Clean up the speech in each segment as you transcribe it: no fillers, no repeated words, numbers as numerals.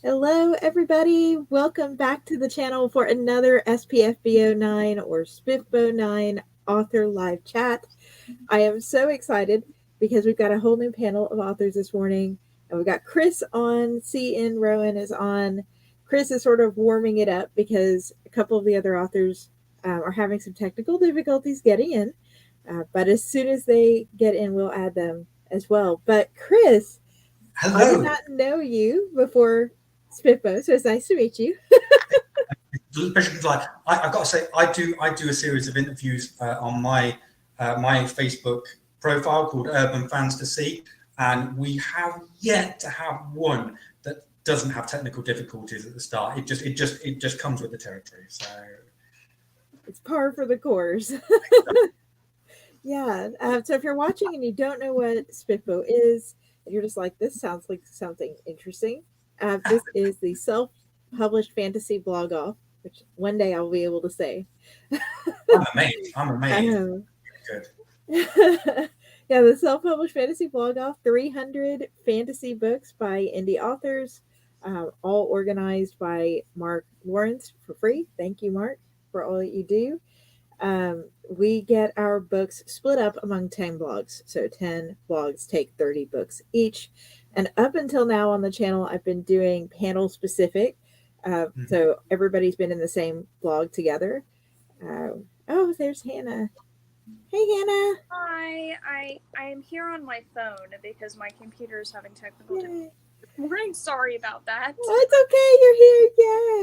Hello, everybody. Welcome back to the channel for another SPFBO9 or SPFBO9 author live chat. I am so excited because we've got a whole new panel of authors this morning. And we've got Chris on, CN Rowan is on. Chris is sort of warming it up because a couple of the other authors are having some technical difficulties getting in. But as soon as they get in, we'll add them as well. But Chris, I did Hello. not know you before SPFBO, so it's nice to meet you. I've got to say, I do a series of interviews on my Facebook profile called Urban Fans to See, and we have yet to have one that doesn't have technical difficulties at the start. It just comes with the territory. So It's par for the course. Yeah. So if you're watching and you don't know what SPFBO is, and you're just like, this sounds like something interesting, this is the self-published fantasy blog off, which one day I'll be able to say. I'm amazed. I'm amazed. Um, Good. yeah, the self-published fantasy blog off, 300 fantasy books by indie authors, all organized by Mark Lawrence for free. Thank you, Mark, for all that you do. We get our books split up among 10 blogs. So 10 blogs take 30 books each. And up until now on the channel, I've been doing panel specific. So everybody's been in the same blog together. Oh, there's Hannah. Hey, Hannah. Hi, I am here on my phone because my computer is having technical Yay. difficulties. Morning, sorry about that. Well, it's okay. You're here.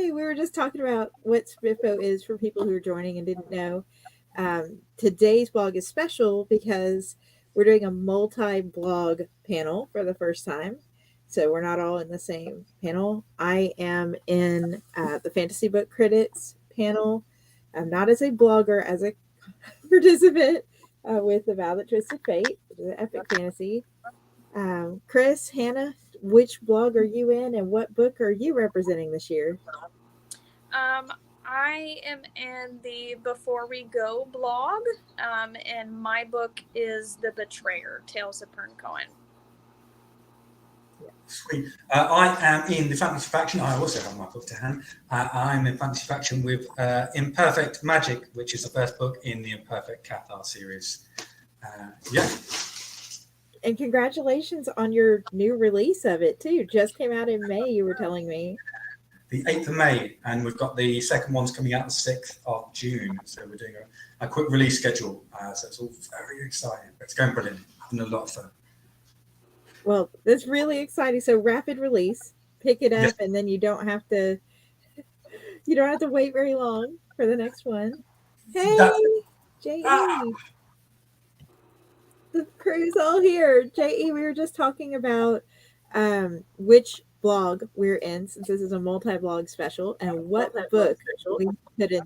Yay. We were just talking about what SPFBO is for people who are joining and didn't know. Today's blog is special because we're doing a multi-blog panel for the first time. So we're not all in the same panel. I am in the Fantasy Book Critics panel. I'm not as a blogger, as a participant with The Violet Twisted Fate, which is an epic fantasy. Chris, Hannah, which blog are you in and what book are you representing this year? I am in the Before We Go blog, and my book is The Betrayer, Tales of Pern Cohen. Sweet. I am in the Fantasy Faction. I also have my book to hand. I'm in Fantasy Faction with Imperfect Magic, which is the first book in the Imperfect Cathar series. Yeah. And congratulations on your new release of it, too. Just came out in May, you were telling me. The 8th of May, and we've got the second one's coming out the 6th of June. So we're doing a quick release schedule. So it's all very exciting. It's going brilliant. Having a lot of fun. Well, that's really exciting. So rapid release, pick it up, and then you don't have to wait very long for the next one. Hey, J.E. The crew's all here. J.E., we were just talking about which blog we're in, since this is a multi-blog special, and what book we put in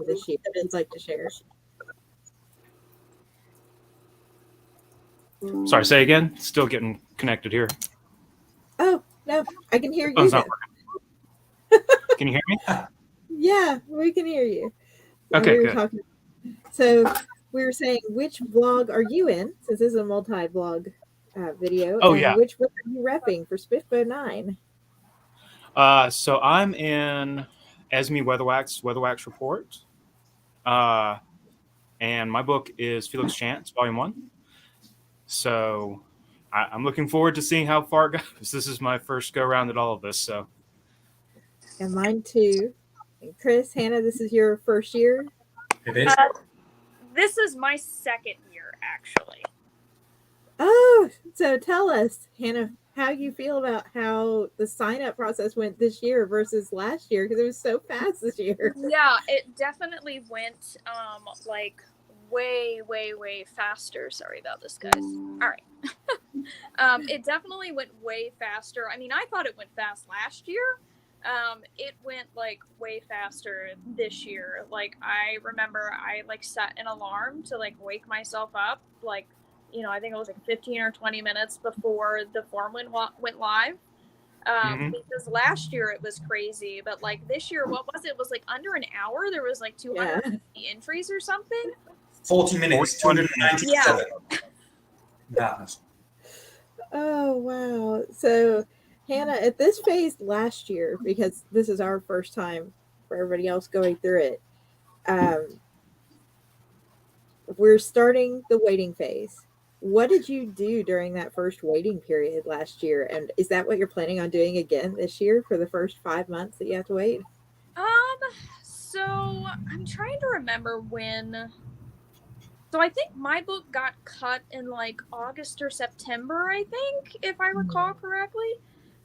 this year you'd like to share. Sorry, say again. Still getting connected here. Oh, no, I can hear you. Oh, it's not working. Can you hear me? Yeah, we can hear you. Okay, we were good. talking. So we were saying, which blog are you in, since this is a multi-blog video? Oh, and yeah. Which book are you repping for SPFBO9? So I'm in Esme Weatherwax Report. And my book is Felix Chance, Volume 1. So I'm looking forward to seeing how far it goes. This is my first go-around at all of this. So. And mine too. And Chris, Hannah, this is your first year? It is. This is my second year, actually. Oh, so tell us, Hannah, how you feel about how the sign-up process went this year versus last year, because it was so fast this year. Yeah, it definitely went like way faster. Sorry about this, guys. All right. It definitely went way faster. I mean, I thought it went fast last year. It went like way faster this year. Like, I remember I like set an alarm to like wake myself up, like, you know, I think it was like 15 or 20 minutes before the form went live. Because last year it was crazy, but like this year, what was it? It was like under an hour. There was like 250 entries or something. 40 minutes, 297. Oh, wow. So Hannah, at this phase last year, because this is our first time for everybody else going through it, um, we're starting the waiting phase. What did you do during that first waiting period last year? And is that what you're planning on doing again this year for the first 5 months that you have to wait? Um, so I'm trying to remember when. So I think my book got cut in like August or September, I think, if I recall correctly.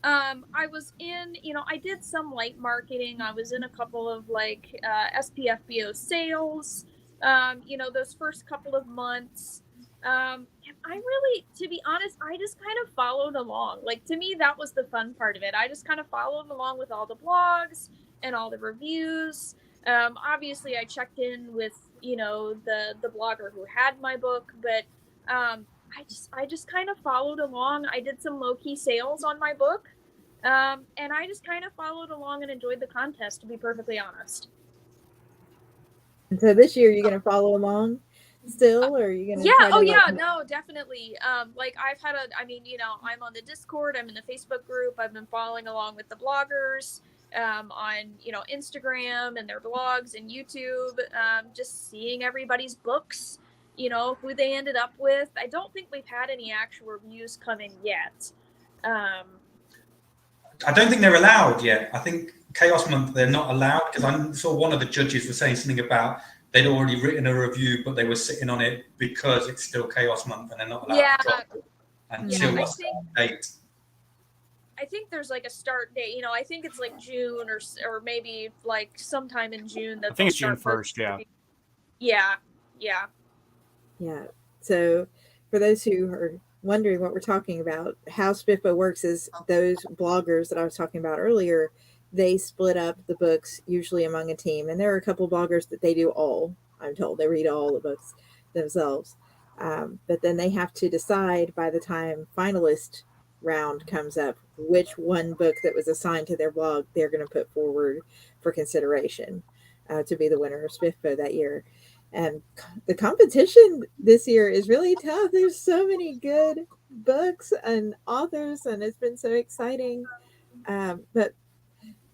I was in, I did some light marketing. I was in a couple of like SPFBO sales, those first couple of months. And I really, to be honest, I just kind of followed along. Like, to me, that was the fun part of it. I just kind of followed along with all the blogs and all the reviews. Obviously, I checked in with the blogger who had my book, but I just kind of followed along. I did some low key sales on my book, and I just kind of followed along and enjoyed the contest. To be perfectly honest. And so this year, you're going to follow along still, or are you going to? Yeah. Oh, to, yeah. No, definitely. Like I've had I'm on the Discord. I'm in the Facebook group. I've been following along with the bloggers. On Instagram and their blogs and YouTube, just seeing everybody's books, who they ended up with. I don't think we've had any actual reviews coming yet. I don't think they're allowed yet. I think Chaos Month they're not allowed, because I saw one of the judges was saying something about they'd already written a review, but they were sitting on it because it's still Chaos Month and they're not allowed to drop it until a certain date. I think there's like a start date. I think it's like June or maybe like sometime in June. That I think it's June 1st. Yeah. Yeah. So for those who are wondering what we're talking about, how SPFBO works is those bloggers that I was talking about earlier, they split up the books usually among a team. And there are a couple bloggers that they do all, I'm told. They read all the books themselves. But then they have to decide by the time finalist round comes up which one book that was assigned to their blog they're going to put forward for consideration to be the winner of SPFBO that year. And the competition this year is really tough. There's so many good books and authors, and it's been so exciting. But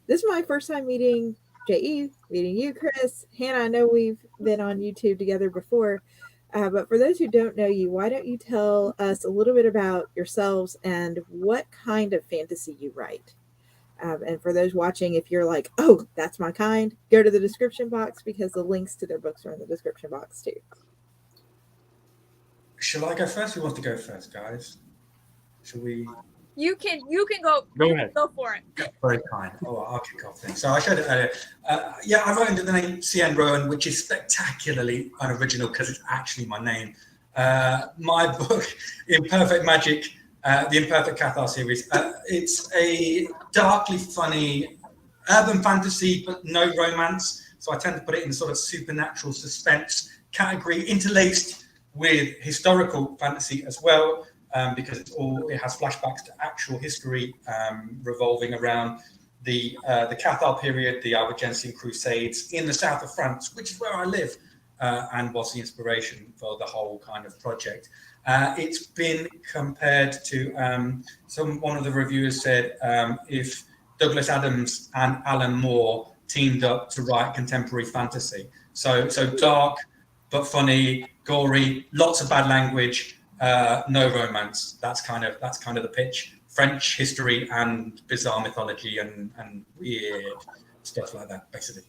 this is my first time meeting J.E., meeting you, Chris. Hannah, I know we've been on YouTube together before. But for those who don't know you, why don't you tell us a little bit about yourselves and what kind of fantasy you write? And for those watching, if you're like, oh, that's my kind, go to the description box because the links to their books are in the description box too. Shall I go first? Who wants to go first, guys? Shall we? You can go. Go ahead. Go for it. Very kind. Oh, I'll kick off then. So I showed it earlier. I wrote under the name C.N. Rowan, which is spectacularly unoriginal because it's actually my name. My book, Imperfect Magic, the Imperfect Cathar series, it's a darkly funny urban fantasy, but no romance. So I tend to put it in sort of supernatural suspense category, interlaced with historical fantasy as well. Because it has flashbacks to actual history revolving around the Cathar period, the Albigensian Crusades in the south of France, which is where I live, and was the inspiration for the whole kind of project. It's been compared to one of the reviewers said if Douglas Adams and Alan Moore teamed up to write contemporary fantasy. So dark but funny, gory, lots of bad language. No romance. That's kind of the pitch. French history and bizarre mythology and weird stuff like that, basically.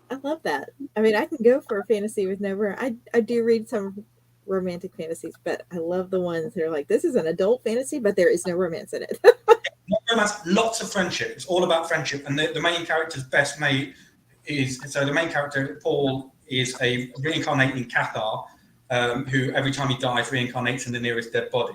I love that. I mean, I can go for a fantasy with no romance. I do read some romantic fantasies, but I love the ones that are like, this is an adult fantasy, but there is no romance in it. No romance, lots of friendship. It's all about friendship. And the main character's best mate the main character, Paul, is a reincarnating Cathar, who every time he dies reincarnates in the nearest dead body,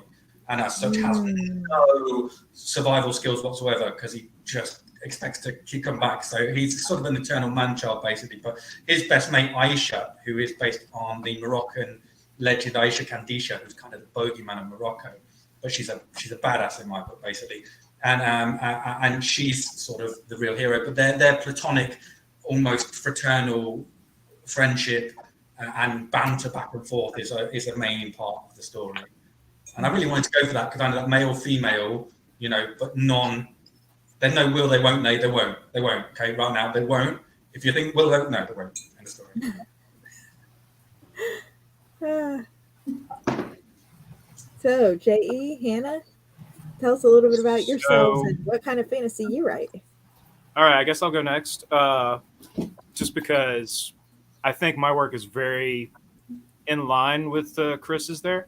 and as such has no survival skills whatsoever because he just expects to come back. So he's sort of an eternal man-child basically. But his best mate Aisha, who is based on the Moroccan legend Aisha Kandisha, who's kind of the bogeyman of Morocco, but she's a badass in my book basically, and she's sort of the real hero. But their platonic, almost fraternal friendship and banter back and forth is a main part of the story. And I really wanted to go for that because I know that male female you know, but none. They're no will, they won't, they won't. They won't. Okay, right now, they won't. If you think will, they won't, no, they won't. End of story. So, J.E., Hannah, tell us a little bit about yourselves So, and what kind of fantasy you write. all right, I guess I'll go next. Just because I think my work is very in line with Chris's there.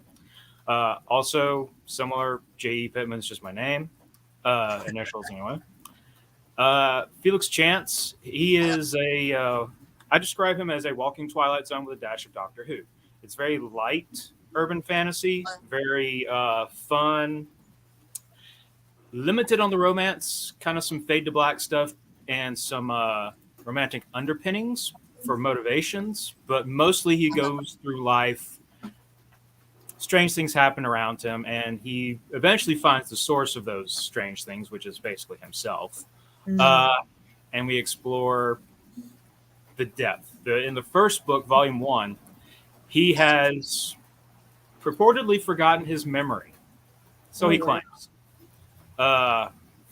Also, similar, J.E. Pittman's just my name, initials anyway. Felix Chance, he is I describe him as a walking Twilight Zone with a dash of Doctor Who. It's very light urban fantasy, very fun, limited on the romance, kind of some fade to black stuff, and some romantic underpinnings for motivations, but mostly he goes through life. Strange things happen around him, and he eventually finds the source of those strange things, which is basically himself. And we explore the depth. In the first book, Volume 1, he has purportedly forgotten his memory. So he claims.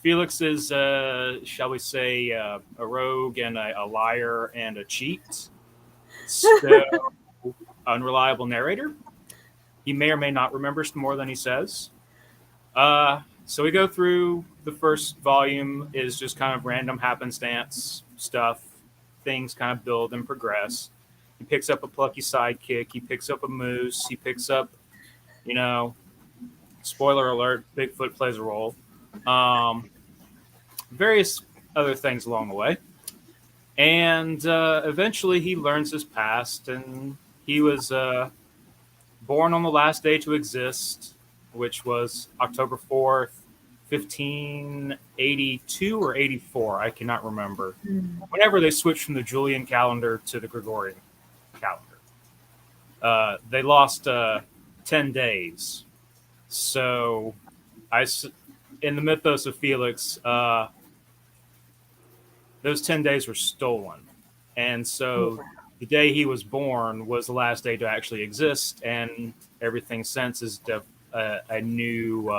Felix is, shall we say, a rogue and a liar and a cheat. So, unreliable narrator. He may or may not remember more than he says. So we go through the first volume is just kind of random happenstance stuff. Things kind of build and progress. He picks up a plucky sidekick. He picks up a moose. He picks up, spoiler alert, Bigfoot plays a role. Various other things along the way. And eventually he learns his past, and he was born on the last day to exist, which was October 4th, 1582 or 84. I cannot remember. Whenever they switched from the Julian calendar to the Gregorian calendar. They lost 10 days. So in the mythos of Felix, those 10 days were stolen. And so the day he was born was the last day to actually exist, and everything since is a new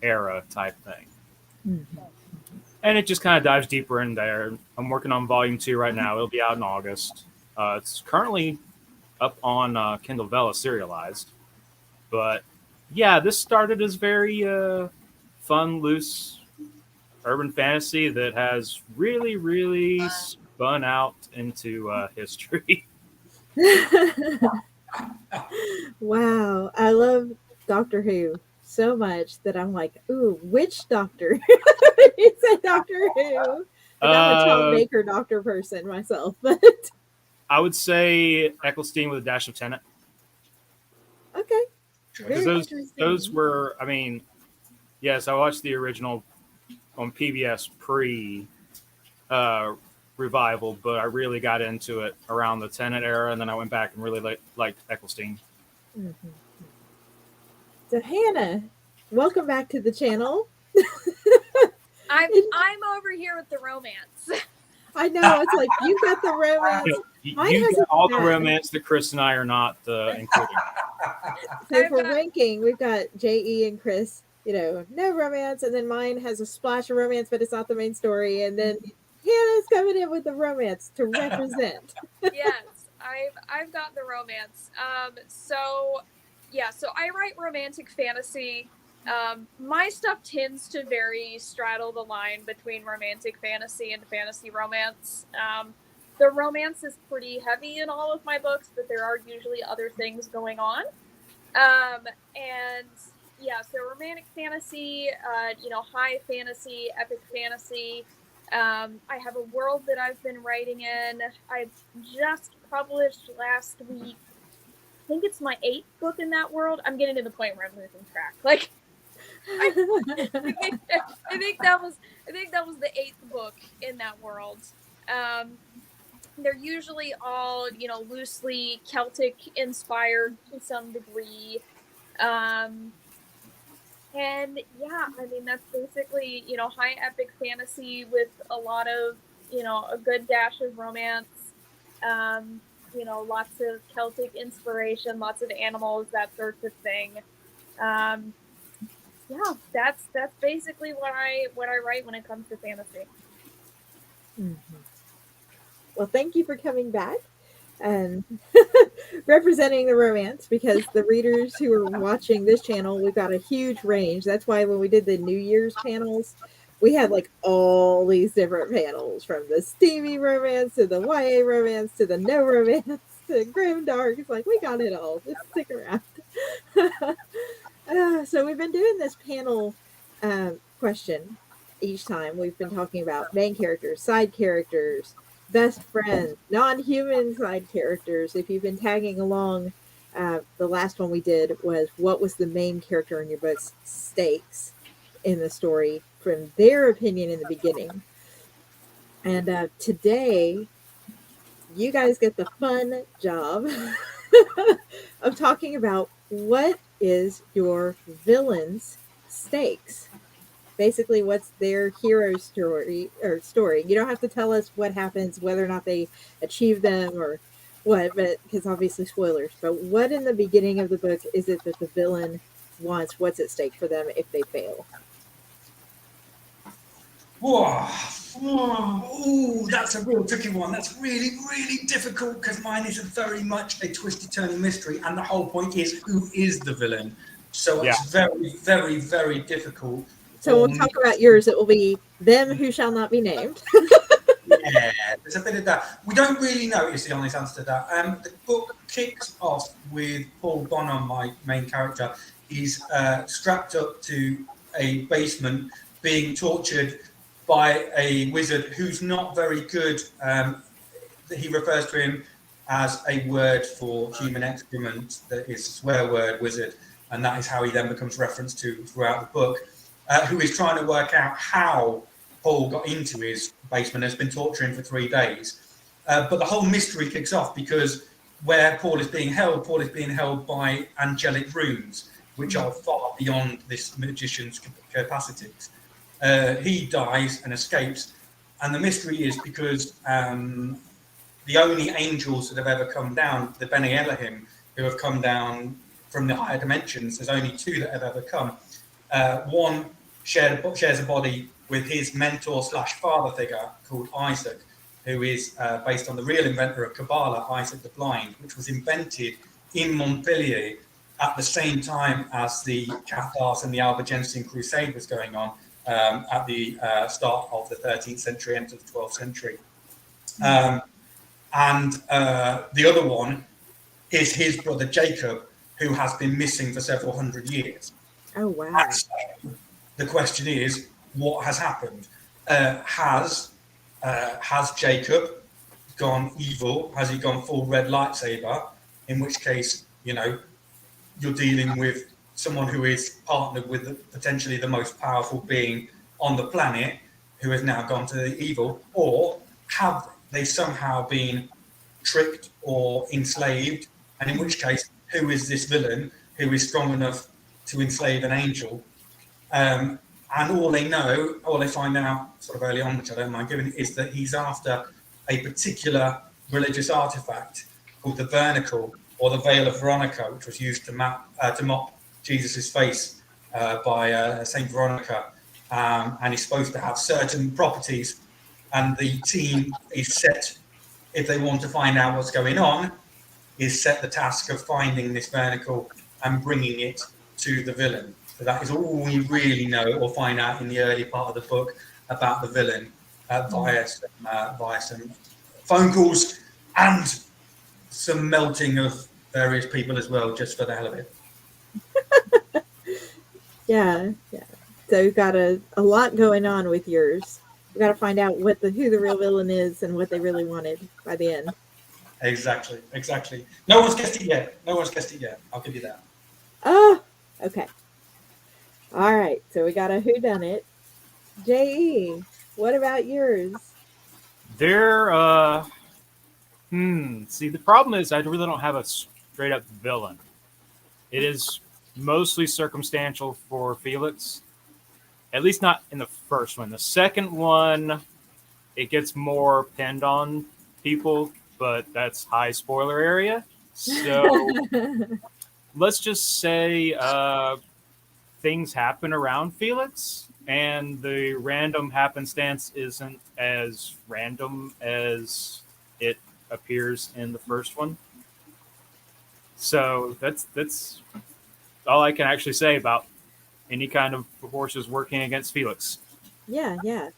era type thing. And it just kind of dives deeper in there. I'm working on Volume 2 right now. It'll be out in August. It's currently up on Kindle Vella serialized. But yeah, this started as very fun, loose urban fantasy that has really, really spun out into history. Wow. I love Doctor Who so much that I'm like, ooh, which doctor? You said Doctor Who. Like, I'm a troublemaker doctor person myself, but I would say Eccleston with a dash of Tennant. okay. Because those were, I mean, yes, I watched the original on PBS pre revival, but I really got into it around the Tennant era, and then I went back and really liked Eccleston. So Hannah, welcome back to the channel. I'm over here with the romance. I know, it's like you got the romance. You got all the romance that Chris and I are not including. So for ranking, we've got J.E. and Chris, no romance, and then mine has a splash of romance, but it's not the main story, and then Hannah's coming in with the romance to represent. Yes, I've got the romance. So I write romantic fantasy. My stuff tends to straddle the line between romantic fantasy and fantasy romance. The romance is pretty heavy in all of my books, but there are usually other things going on. So romantic fantasy, high fantasy, epic fantasy. I have a world that I've been writing in. I just published last week. I think it's my 8th book in that world. I'm getting to the point where I'm losing track. Like, I think that was the 8th book in that world. They're usually all, loosely Celtic inspired to some degree. That's basically, high epic fantasy with a lot of, a good dash of romance. Lots of Celtic inspiration, lots of animals, that sort of thing. yeah, that's basically what I write when it comes to fantasy. Mhm. Well, thank you for coming back and representing the romance, because the readers who are watching this channel, we've got a huge range. That's why when we did the New Year's panels, we had like all these different panels, from the steamy romance to the YA romance to the no romance to grim dark. It's like we got it all. Just stick around. So we've been doing this panel question each time. We've been talking about main characters, side characters, best friends, non-human side characters. If you've been tagging along, the last one we did was what was the main character in your book's stakes in the story from their opinion in the beginning. And today, you guys get the fun job of talking about what is your villain's stakes. Basically, what's their hero story. You don't have to tell us what happens, whether or not they achieve them or what, but because obviously spoilers. But what in the beginning of the book is it that the villain wants? What's at stake for them if they fail? Whoa. Oh, that's a real tricky one. That's really, really difficult, because mine is very much a twisty turning mystery, and the whole point is who is the villain. So it's very, very, very difficult. So when we talk about yours, it will be them who shall not be named. Yeah, there's a bit of that. We don't really know is the honest answer to that. The book kicks off with Paul Bonham, my main character. He's strapped up to a basement being tortured by a wizard who's not very good. He refers to him as a word for human excrement, that is a swear word wizard, and that is how he then becomes referenced to throughout the book, who is trying to work out how Paul got into his basement, has been torturing for 3 days. But the whole mystery kicks off because where Paul is being held by angelic runes, which are far beyond this magician's capacities. He dies and escapes, and the mystery is because the only angels that have ever come down, the Bene Elohim, who have come down from the higher dimensions, there's only 2 that have ever come. One shares a body with his mentor / father figure called Isaac, who is based on the real inventor of Kabbalah, Isaac the Blind, which was invented in Montpellier at the same time as the Cathars and the Albigensian Crusade was going on, at the start of the 13th century into the 12th century. And the other one is his brother Jacob, who has been missing for several hundred years. Oh, wow. So the question is, what has happened? Has Jacob gone evil? Has he gone full red lightsaber? In which case, you're dealing with someone who is partnered with potentially the most powerful being on the planet, who has now gone to the evil. Or have they somehow been tricked or enslaved? And in which case, who is this villain who is strong enough to enslave an angel? And all they find out sort of early on, which I don't mind giving, is that he's after a particular religious artifact called the vernicle, or the veil of Veronica, which was used to mop Jesus's face by Saint Veronica, and is supposed to have certain properties. And the team is set, if they want to find out what's going on, is set the task of finding this vernicle and bringing it to the villain. So that is all we really know or find out in the early part of the book about the villain, via some phone calls and some melting of various people as well, just for the hell of it. Yeah. So we've got a lot going on with yours. We got to find out who the real villain is and what they really wanted by the end. Exactly. No one's guessed it yet. I'll give you that. Oh, okay. All right. So we got a whodunit. J.E., what about yours? See, the problem is I really don't have a straight up villain. It is mostly circumstantial for Felix. At least not in the first one. The second one, it gets more pinned on people, but that's high spoiler area. So let's just say things happen around Felix, and the random happenstance isn't as random as it appears in the first one. So that's all I can actually say about any kind of forces working against Felix. Yeah, yeah.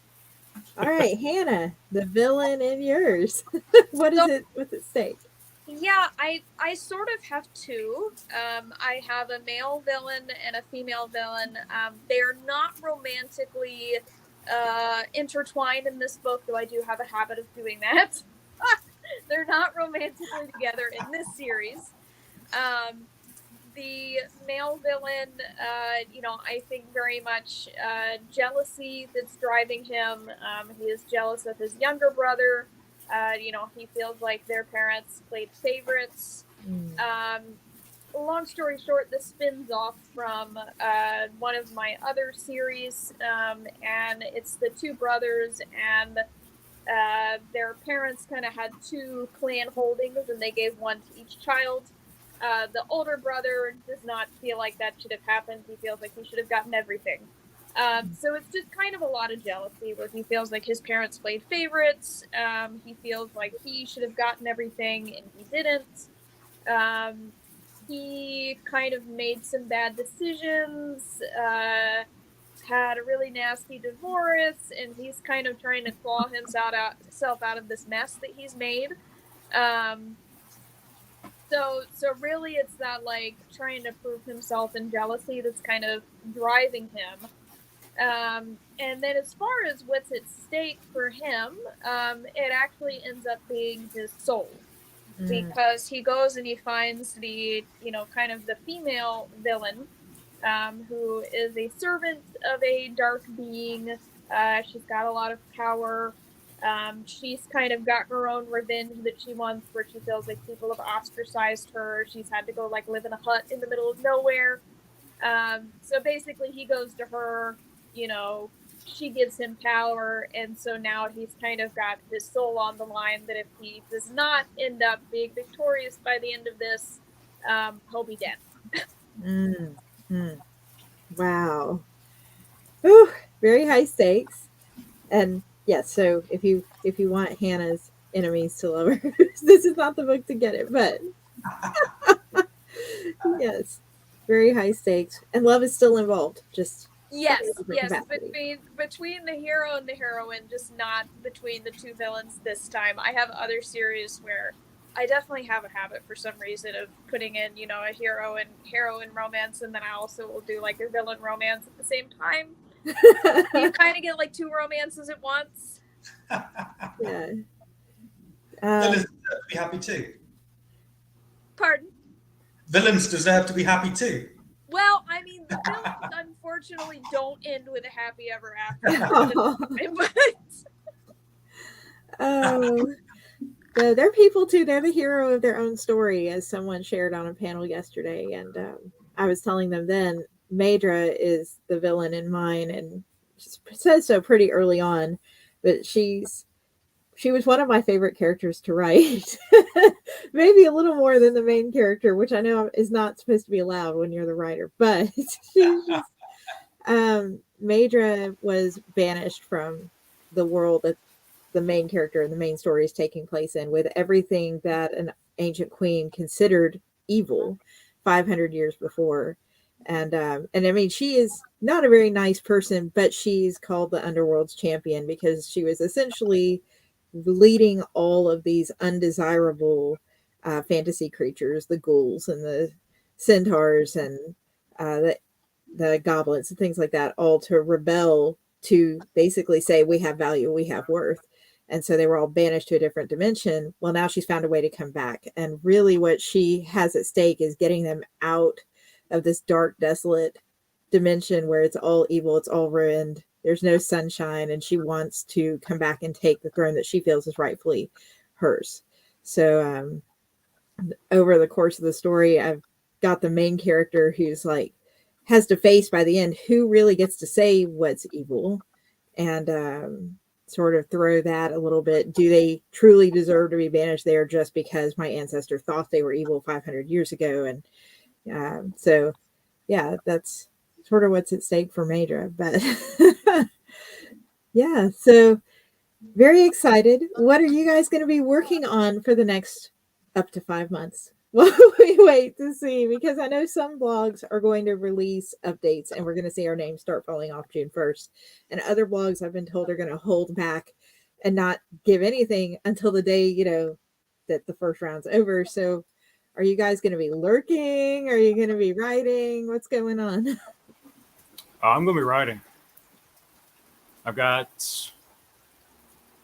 All right, Hannah, the villain in yours. What is So- it? What's at stake? Yeah, I sort of have two. I have a male villain and a female villain. They're not romantically intertwined in this book, though I do have a habit of doing that. They're not romantically together in this series. The male villain, I think very much jealousy that's driving him. He is jealous of his younger brother. He feels like their parents played favorites. Long story short, this spins off from one of my other series, and it's the two brothers, and their parents kind of had two clan holdings, and they gave one to each child. The older brother does not feel like that should have happened. He feels like he should have gotten everything. So it's just kind of a lot of jealousy where he feels like his parents played favorites. He feels like he should have gotten everything and he didn't. He kind of made some bad decisions, had a really nasty divorce, and he's kind of trying to claw himself out of this mess that he's made. So really it's that like trying to prove himself and jealousy that's kind of driving him. And then as far as what's at stake for him, it actually ends up being his soul. Because he goes and he finds the, kind of the female villain, who is a servant of a dark being. She's got a lot of power. She's kind of got her own revenge that she wants, where she feels like people have ostracized her. She's had to go like live in a hut in the middle of nowhere. So basically he goes to her, she gives him power, and so now he's kind of got his soul on the line that if he does not end up being victorious by the end of this, he'll be dead. Wow. Whew, very high stakes. And yes, so if you want Hannah's enemies to lovers, this is not the book to get it, but yes, very high stakes. And love is still involved, just Yes, capacity. between the hero and the heroine, just not between the two villains this time. I have other series where I definitely have a habit for some reason of putting in, a hero and heroine romance, and then I also will do like a villain romance at the same time. You kind of get like two romances at once. Yeah. Villains deserve to be happy too. Pardon? Villains deserve to be happy too. Well, I mean, the villains unfortunately don't end with a happy ever after. Oh, so they're people too. They're the hero of their own story, as someone shared on a panel yesterday. And I was telling them then, Maedra is the villain in mine, and she says so pretty early on. But she was one of my favorite characters to write. Maybe a little more than the main character, which I know is not supposed to be allowed when you're the writer. But Maedra was banished from the world that the main character and the main story is taking place in, with everything that an ancient queen considered evil 500 years before. And I mean, she is not a very nice person, but she's called the Underworld's champion because she was essentially leading all of these undesirable fantasy creatures, the ghouls and the centaurs and the goblins and things like that, all to rebel, to basically say we have value, we have worth. And so they were all banished to a different dimension. Well, now she's found a way to come back. And really what she has at stake is getting them out of this dark, desolate dimension where it's all evil, it's all ruined, there's no sunshine, and she wants to come back and take the throne that she feels is rightfully hers. So over the course of the story, I've got the main character who's like, has to face by the end who really gets to say what's evil, and sort of throw that a little bit. Do they truly deserve to be banished there just because my ancestor thought they were evil 500 years ago? And so, yeah, that's sort of what's at stake for Madra. But yeah, so very excited. What are you guys going to be working on for the next up to 5 months? Well, we wait to see, because I know some blogs are going to release updates and we're going to see our names start falling off June 1st. And other blogs I've been told are going to hold back and not give anything until the day, that the first round's over. So are you guys going to be lurking? Are you going to be writing? What's going on? I'm going to be writing. I've got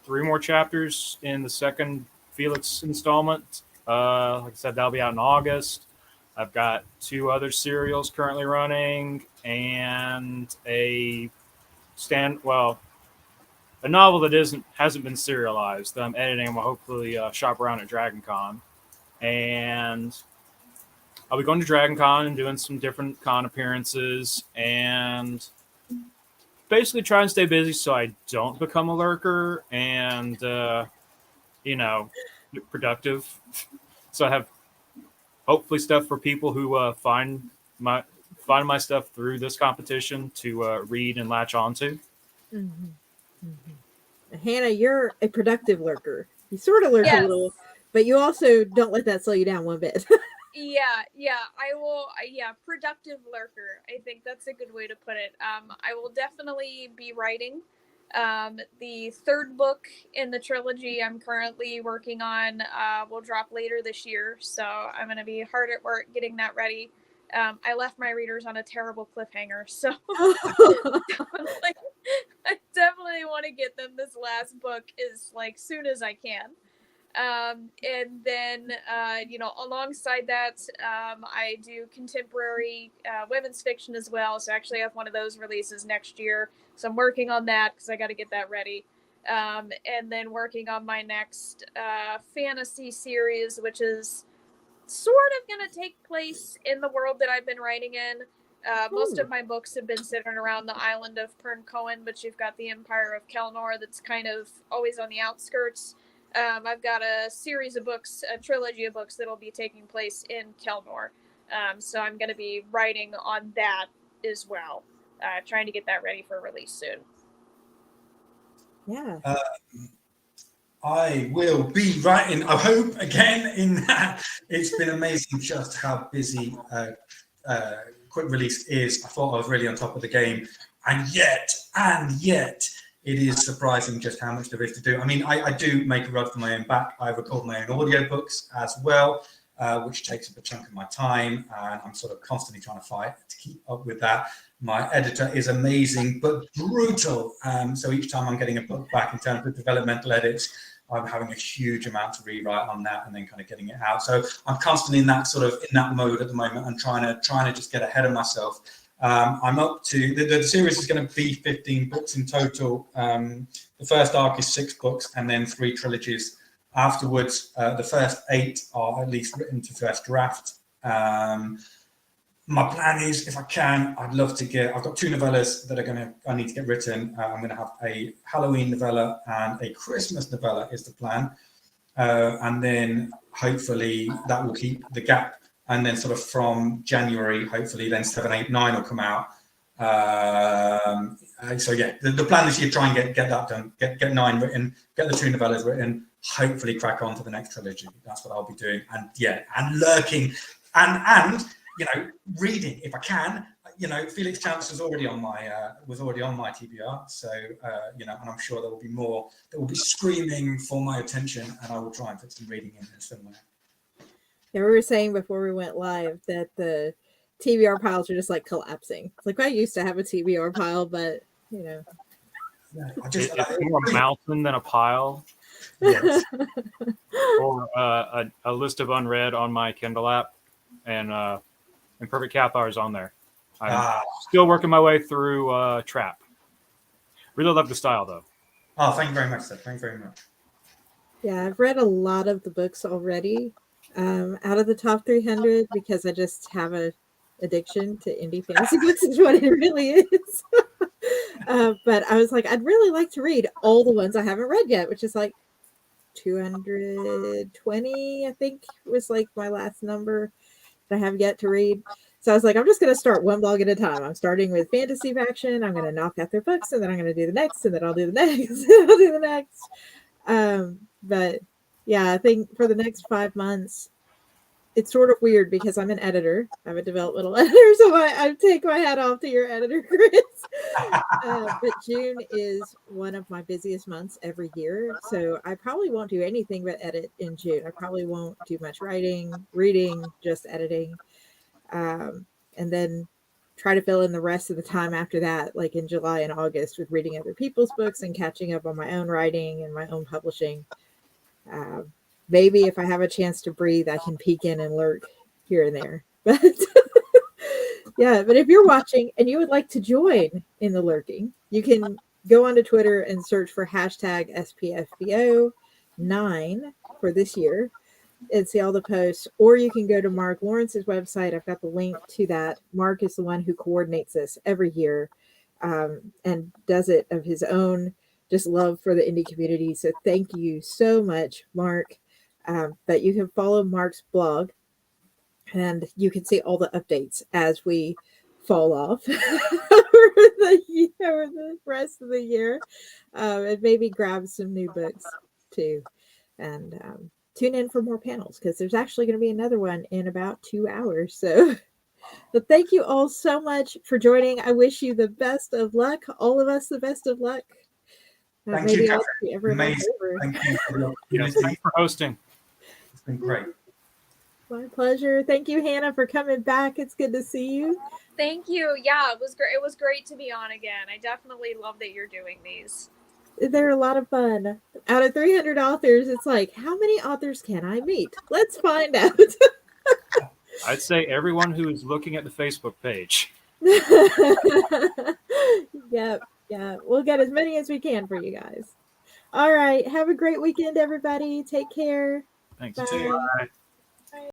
3 more chapters in the second Felix installment. Like I said, that'll be out in August. I've got 2 other serials currently running and a novel that hasn't been serialized that I'm editing and will hopefully shop around at DragonCon. And I'll be going to DragonCon and doing some different con appearances and basically try and stay busy so I don't become a lurker and, productive. So I have hopefully stuff for people who find my stuff through this competition to read and latch onto. Mm-hmm. Mm-hmm. Hannah, you're a productive lurker. You sort of lurk a little, but you also don't let that slow you down one bit. Yeah, I will. Productive lurker. I think that's a good way to put it. I will definitely be writing. The 3rd book in the trilogy I'm currently working on will drop later this year, so I'm going to be hard at work getting that ready. I left my readers on a terrible cliffhanger, so I definitely want to get them this last book as soon as I can. And then, alongside that, I do contemporary women's fiction as well. So actually I have one of those releases next year. So I'm working on that because I got to get that ready. And then working on my next fantasy series, which is sort of going to take place in the world that I've been writing in. Most of my books have been centered around the island of Perncohen, but you've got the Empire of Kelnor that's kind of always on the outskirts. I've got a series of books, a trilogy of books that'll be taking place in Kelnor. So I'm going to be writing on that as well, trying to get that ready for release soon. Yeah. I will be writing, I hope, again in that. It's been amazing just how busy Quick Release is. I thought I was really on top of the game. And yet, it is surprising just how much there is to do. I mean, I do make a run for my own back. I record my own audiobooks as well, which takes up a chunk of my time. And I'm sort of constantly trying to fight to keep up with that. My editor is amazing, but brutal. So each time I'm getting a book back in terms of developmental edits, I'm having a huge amount to rewrite on that and then kind of getting it out. So I'm constantly in that mode at the moment and trying to just get ahead of myself. I'm up to the series is going to be 15 books in total. The first arc is 6 books and then 3 trilogies afterwards. The first 8 are at least written to first draft. My plan is, if I can, I'd love to I've got 2 novellas that I need to get written. I'm going to have a Halloween novella and a Christmas novella is the plan. And then hopefully that will keep the gap. And then sort of from January, hopefully then 7, 8, 9 will come out. So yeah, the plan this year, try and get that done, get 9 written, get the 2 novellas written, hopefully crack on to the next trilogy. That's what I'll be doing. And yeah, and lurking and reading if I can. Felix Chance was already on my TBR, so and I'm sure there will be more that will be screaming for my attention, and I will try and put some reading in somewhere. Yeah, we were saying before we went live that the TBR piles are just collapsing. It's I used to have a TBR pile, but Yeah, it's more a mountain than a pile. Yes. Or a list of unread on my Kindle app, and Perfect Cathar is on there. I'm still working my way through Trap. Really love the style, though. Oh, thank you very much, sir. Thank you very much. Yeah, I've read a lot of the books already out of the top 300 because I just have a addiction to indie fantasy books is what it really is. But I was I'd really like to read all the ones I haven't read yet, which is 220, I think was my last number that I have yet to read. So I was like, I'm just going to start one blog at a time. I'm starting with fantasy faction. I'm going to knock out their books, and then I'm going to do the next, and then I'll do the next, and I'll do the next. But yeah, I think for the next 5 months, it's sort of weird because I'm an editor. I'm a developmental editor, so I take my hat off to your editor, Chris. But June is one of my busiest months every year, so I probably won't do anything but edit in June. I probably won't do much writing, reading, just editing, and then try to fill in the rest of the time after that, like in July and August, with reading other people's books and catching up on my own writing and my own publishing. Maybe if I have a chance to breathe, I can peek in and lurk here and there. But yeah, but if you're watching and you would like to join in the lurking, you can go onto Twitter and search for hashtag SPFBO9 for this year and see all the posts. Or you can go to Mark Lawrence's website. I've got the link to that. Mark is the one who coordinates this every year and does it of his own just love for the indie community. So thank you so much, Mark. But you can follow Mark's blog and you can see all the updates as we fall off over the rest of the year, and maybe grab some new books too, and tune in for more panels because there's actually going to be another one in about 2 hours. So but thank you all so much for joining. I wish you the best of luck, all of us the best of luck. Thank you, Katherine. Amazing. Thank you for the Yes, opportunity. thanks for hosting. It's been great. My pleasure. Thank you, Hannah, for coming back. It's good to see you. Thank you. Yeah, it was great. It was great to be on again. I definitely love that you're doing these. They're a lot of fun. Out of 300 authors, it's like, how many authors can I meet? Let's find out. I'd say everyone who is looking at the Facebook page. Yeah. We'll get as many as we can for you guys. All right. Have a great weekend, everybody. Take care. Thanks. Bye. Bye.